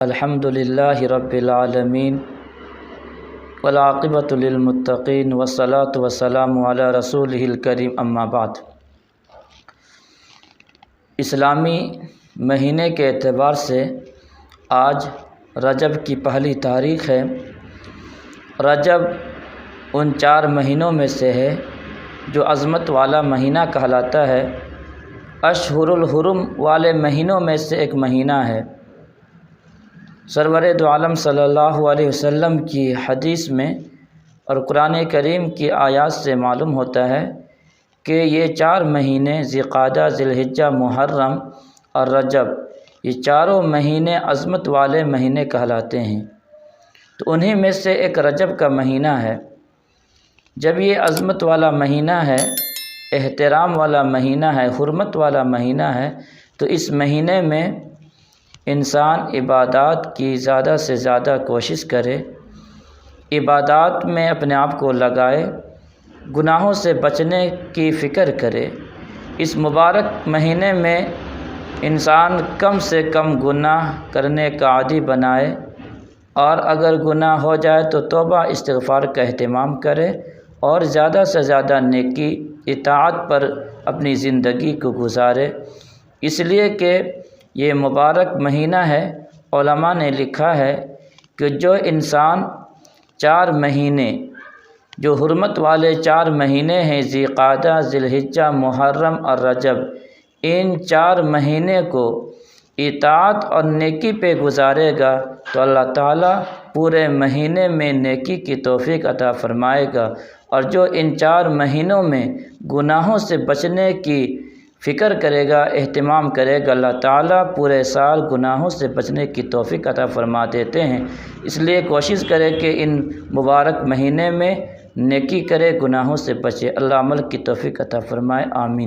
الحمد للہ رب العالمین والعاقبۃ للمتقین والصلاۃ والسلام علی رسولہ الکریم اما بعد۔ اسلامی مہینے کے اعتبار سے آج رجب کی پہلی تاریخ ہے۔ رجب ان 4 مہینوں میں سے ہے جو عظمت والا مہینہ کہلاتا ہے۔ اشہر الحرم والے مہینوں میں سے ایک مہینہ ہے۔ سرور دو عالم صلی اللہ علیہ وسلم کی حدیث میں اور قرآن کریم کی آیات سے معلوم ہوتا ہے کہ یہ 4 مہینے ذی القعدہ، ذی الحجہ، محرم اور رجب، یہ چاروں مہینے عظمت والے مہینے کہلاتے ہیں۔ تو انہی میں سے ایک رجب کا مہینہ ہے۔ جب یہ عظمت والا مہینہ ہے، احترام والا مہینہ ہے، حرمت والا مہینہ ہے، تو اس مہینے میں انسان عبادات کی زیادہ سے زیادہ کوشش کرے، عبادات میں اپنے آپ کو لگائے، گناہوں سے بچنے کی فکر کرے۔ اس مبارک مہینے میں انسان کم سے کم گناہ کرنے کا عادی بنائے، اور اگر گناہ ہو جائے تو توبہ استغفار کا اہتمام کرے اور زیادہ سے زیادہ نیکی اطاعت پر اپنی زندگی کو گزارے، اس لیے کہ یہ مبارک مہینہ ہے۔ علماء نے لکھا ہے کہ جو انسان 4 مہینے جو حرمت والے 4 مہینے ہیں، ذی القعدہ، ذی الحجہ، محرم اور رجب، ان 4 مہینے کو اطاعت اور نیکی پہ گزارے گا تو اللہ تعالیٰ پورے مہینے میں نیکی کی توفیق عطا فرمائے گا، اور جو ان 4 مہینوں میں گناہوں سے بچنے کی فکر کرے گا، اہتمام کرے گا، اللہ تعالیٰ پورے سال گناہوں سے بچنے کی توفیق عطا فرما دیتے ہیں۔ اس لیے کوشش کرے کہ ان مبارک مہینے میں نیکی کرے، گناہوں سے بچے۔ اللہ عمل کی توفیق عطا فرمائے، آمین۔